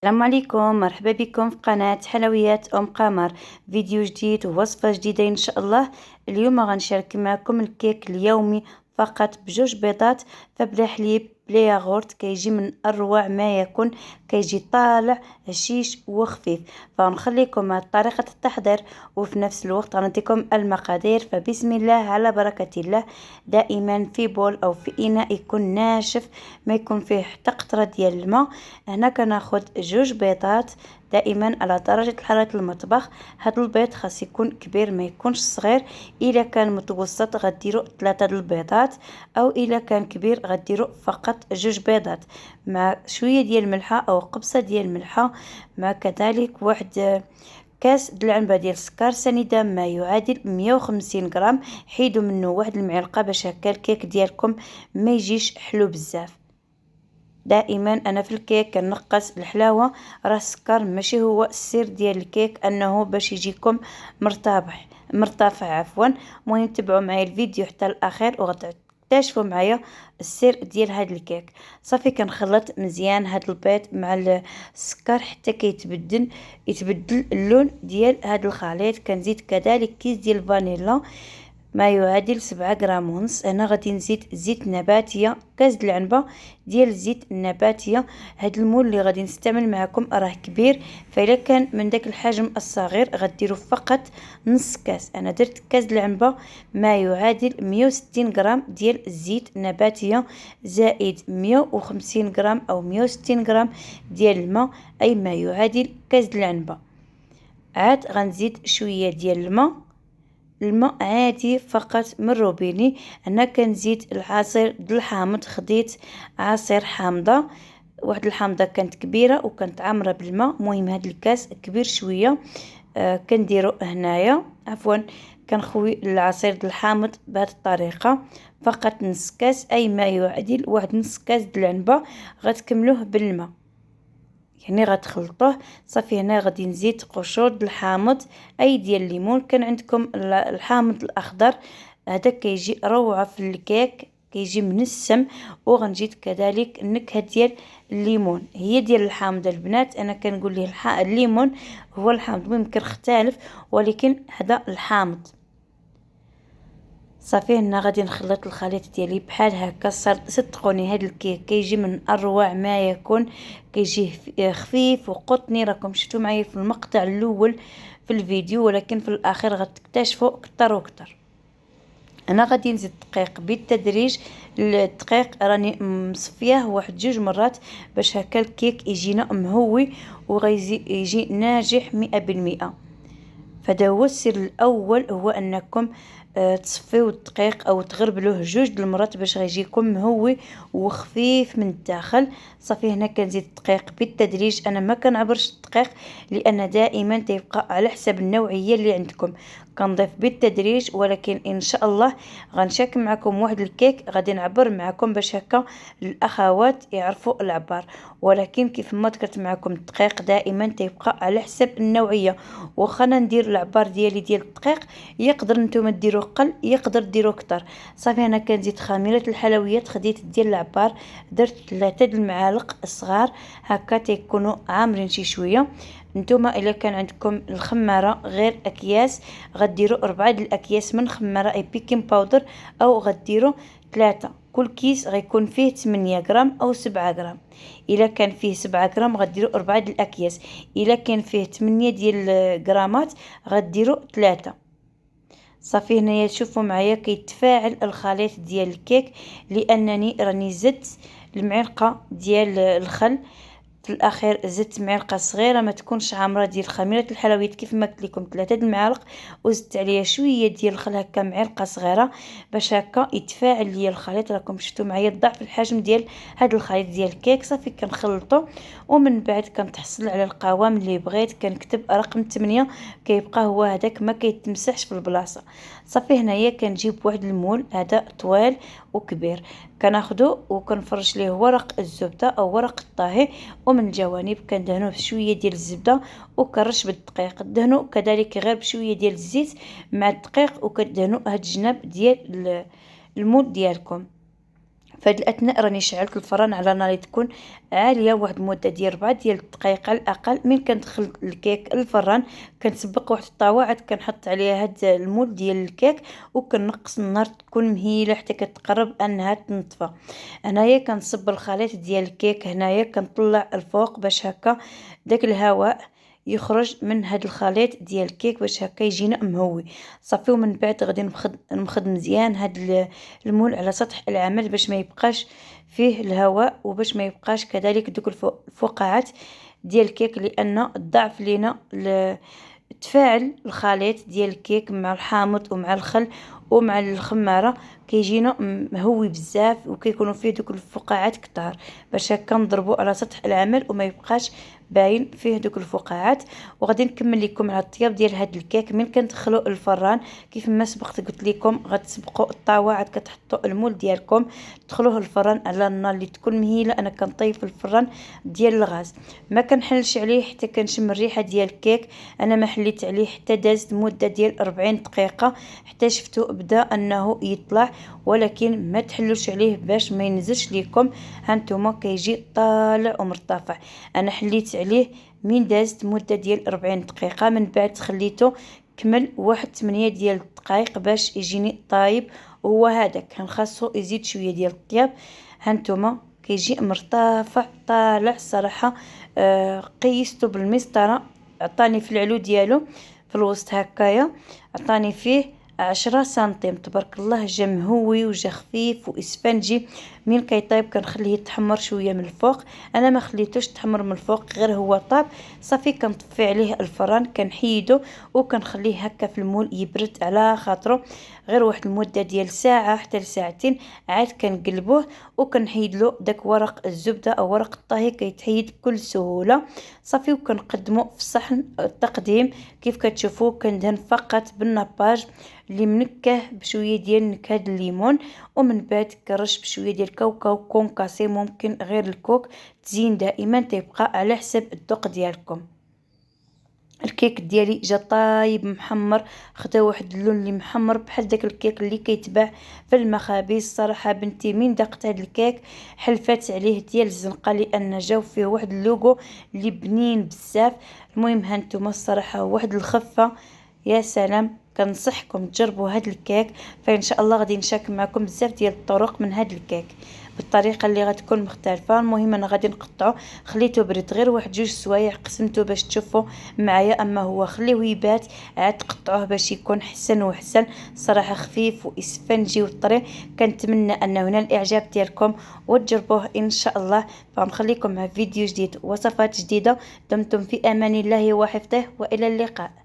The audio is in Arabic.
السلام عليكم، مرحبا بكم في قناة حلويات أم قمر. فيديو جديد ووصفة جديدة إن شاء الله. اليوم غنشارك معكم الكيك اليومي فقط بجوج بيضات، فبلا حليب بلا ياغورت، كيجي من أروع ما يكون، كيجي طالع هشيش وخفيف. فنخليكم مع طريقة التحضير وفي نفس الوقت غنعطيكم المقادير. فبسم الله على بركة الله. دائما في بول أو في إناء يكون ناشف، ما يكون فيه حتى قطرة ديال الماء. هنا كناخد جوج بيضات دائما على درجة حرارة المطبخ. هاد البيض خاص يكون كبير ما يكونش صغير. الا كان متوسط غديروا 3 البيضات، او الا كان كبير غديروا فقط جوج بيضات مع شويه ديال الملحه او قبصه ديال الملحه، مع كذلك واحد كاس د العنبه ديال السكر سنيده ما يعادل 150 غرام. حيدوا منه واحد المعلقه باش هكا الكيك ديالكم ما يجيش حلو بزاف. دائما انا في الكيك كنقص الحلاوه، راه السكر ماشي هو السر ديال الكيك انه باش يجيكم مرتفع عفوا. المهم تبعوا معايا الفيديو حتى الاخير وغتكتشفوا معايا السر ديال هاد الكيك. صافي كنخلط مزيان هاد البيض مع السكر حتى يتبدل اللون ديال هاد الخليط. كنزيد كذلك كيس ديال الفانيلا ما يعادل 7 غرام ونص. انا غادي نزيد زيت نباتيه، كاس د العنبه ديال الزيت النباتيه. هاد المول اللي غادي نستعمل معكم راه كبير، فإلا كان من داك الحجم الصغير غديروا فقط نص كاس. انا درت كاس د العنبه ما يعادل 160 غرام ديال الزيت النباتيه، زائد 150 غرام او 160 غرام ديال الماء، اي ما يعادل كاس د العنبه. عاد غنزيد شويه ديال الماء عادي فقط من روبيني. انا كنزيد العصير د الحامض، خديت عصير حامضه، واحد الحامضه كانت كبيره وكانت عامره بالماء. المهم هاد الكاس كبير شويه. كنديرو هنايا عفوا كنخوي العصير د الحامض بهذه الطريقه، فقط نص كاس اي ما يعادل واحد نص كاس د العنبه. غتكملوه بالماء، يعني غتخلطوه. صافي هنا غادي نزيد قشور د الحامض اي ديال الليمون. كان عندكم الحامض الاخضر هذا كيجي روعه في الكيك، كيجي منسم. وغنجيد كذلك النكهه ديال الليمون هي ديال الحامض البنات. انا كنقول ليه الليمون هو الحامض، ممكن يختلف ولكن هذا الحامض. صافي هنا غادي نخلط الخليط ديالي بحال هكا. صدقوني هاد الكيك كيجي من اروع ما يكون، كيجي خفيف وقطني. راكم شفتوا معايا في المقطع الاول في الفيديو، ولكن في الاخير غتكتشفوا اكثر واكثر. انا غادي نزيد الدقيق بالتدريج. الدقيق راني مصفياه واحد 2 مرات باش هكا الكيك يجينا مهوي وغيجي يجي ناجح 100%. فهذا هو السر الاول، هو انكم تصفيو الدقيق او تغربلوه 2 المرات باش غيجيكم مهوي وخفيف من الداخل. صافي هنا كنزيد الدقيق بالتدريج. انا ما كنعبرش الدقيق لان دائما تيبقى على حسب النوعيه اللي عندكم، كنضيف بالتدريج. ولكن ان شاء الله غنشارك معكم واحد الكيك غادي نعبر معكم باش هكا الاخوات يعرفوا العبار. ولكن كيف ما ذكرت معكم الدقيق دائما تيبقى على حسب النوعيه. وخانا ندير العبار ديالي ديال الدقيق، يقدر نتوما ديروا قل يقدر ديروا كتر. صافي انا كنزيد خميره الحلويات، خديت ديال العبار درت 3 المعالق صغار هكا تيكونوا عامرين شي شويه. نتوما الا كان عندكم الخماره غير اكياس غديروا 4 الاكياس من خماره اي بيكين باودر، او غديروا 3. كل كيس غيكون فيه 8 غرام او 7 غرام. الا كان فيه 7 غرام غديروا 4 الاكياس، الا كان فيه 8 ديال غرامات غديروا 3. صافي هنايا تشوفوا معايا كيتفاعل الخليط ديال الكيك، لانني راني زدت المعلقه ديال الخل في الاخير. زدت معلقه صغيره ما تكونش عامره ديال خميره الحلويات كيف ما قلت لكم 3 المعالق، وزدت عليها شويه ديال الخل هكا معلقه صغيره باش هكا يتفاعل ليا الخليط. راكم شفتوا معايا ضعف الحجم ديال هذا الخليط ديال الكيك. صافي كنخلطو ومن بعد كنتحصل على القوام اللي بغيت. كنكتب رقم 8 كيبقى هو هذاك ما كيتمسحش في البلاصه. صافي هنايا كنجيب واحد المول هذا طويل وكبير، كناخدو وكنفرش ليه ورق الزبده او ورق الطهي، ومن الجوانب كندهنوه بشويه ديال الزبده وكنرش بالدقيق. دهنوا كذلك غير بشويه ديال الزيت مع الدقيق وكدهنوا هاد الجناب ديال المول ديالكم. فهاد الاثناء راني شعلت الفران على نار تكون عاليه واحد المده ديال 4 ديال الدقائق على الاقل. من كندخل الكيك الفران كنسبق واحد الطاوه، عاد كنحط عليها هاد المول ديال الكيك وكنقص النار تكون مهيله حتى كتقرب انها تنطفى. انايا كنصب الخليط ديال الكيك هنايا كنطلع الفوق باش هكا داك الهواء يخرج من هاد الخليط ديال الكيك باش هكا يجينا مهوي صافي. ومن بعد غادي نمخد مزيان هاد المول على سطح العمل باش ما يبقاش فيه الهواء وباش ما يبقاش كذلك دوك الفقاعات ديال الكيك، لان الضعف لينا تفاعل الخليط ديال الكيك مع الحامض ومع الخل ومع الخماره كيجينا مهوي بزاف وكيكونوا فيه دوك الفقاعات كتار، باش هكا نضربو على سطح العمل وما يبقاش باين فيه دوك الفقاعات. وغادي نكمل لكم على الطياب ديال هاد الكيك. من كندخلو الفران كيف ما سبقت قلت لكم غتسبقوا الطاوه، عاد كتحطوا المول ديالكم تدخلوه الفران على النار اللي تكون مهيله. انا كنطيب في الفران ديال الغاز، ما كنحلش عليه حتى كنشم الريحه ديال الكيك. انا ما حليت عليه حتى دازت مده ديال 40 دقيقه حتى شفتو بدا انه يطلع، ولكن ما تحلوش عليه باش ما ينزلش ليكم. هانتوما كيجي طالع ومرتفع. انا حليت عليه من دازت مده ديال 40 دقيقه، من بعد خليته كمل واحد 8 ديال الدقائق باش يجيني طايب. وهو هذا كان خاصو يزيد شويه ديال الطياب. هانتوما كيجي مرتفع طالع الصراحه. قيستو بالمسطره، عطاني في العلو ديالو في الوسط هكايا عطاني فيه 10 سنتيم. تبارك الله جا مهوي وجا خفيف واسفنجي. من كيطيب كنخليه يتحمر شويه من الفوق. انا ما خليتوش تحمر من الفوق، غير هو طاب صافي كنطفي عليه الفران كنحيدو وكنخليه هكا في المول يبرد على خاطرو غير واحد المده ديال ساعه حتى لساعتين. عاد كنقلبوه وكنحيد له داك ورق الزبده او ورق الطهي كيتحيد بكل سهوله صافي. وكنقدمو في الصحن. التقديم كيف كتشوفوا كندهن فقط بالناباج اللي منكه بشويه ديال نكهه الليمون، ومن بعد كنرش بشويه ديال الكاوكاو كونكاسي، ممكن غير الكوك تزين دائما تيبقى على حسب الذوق ديالكم. الكيك ديالي جا طايب محمر، خدا واحد اللون اللي محمر بحال داك الكيك اللي كيتباع في المخابز. الصراحه بنتي من دقت هاد الكيك حلفات عليه ديال الزنقه لان جاو فيه واحد اللوغو اللي بنين بزاف. المهم هانتوما الصراحه واحد الخفه يا سلام. كنصحكم تجربوا هاد الكيك، فان شاء الله غادي نشارك معكم بزاف ديال الطرق من هاد الكيك بالطريقه اللي غتكون مختلفه. المهم انا غادي نقطعو، خليته برد غير واحد 2 سوايع قسمته باش تشوفوا معايا. اما هو خليوه يبات عاد تقطعوه باش يكون حسن وحسن. صراحه خفيف واسفنجي وطري. كنتمنى ان هنا الاعجاب ديالكم وتجربوه ان شاء الله. فنخليكم مع فيديو جديد وصفات جديده. دمتم في امان الله وحفظه والى اللقاء.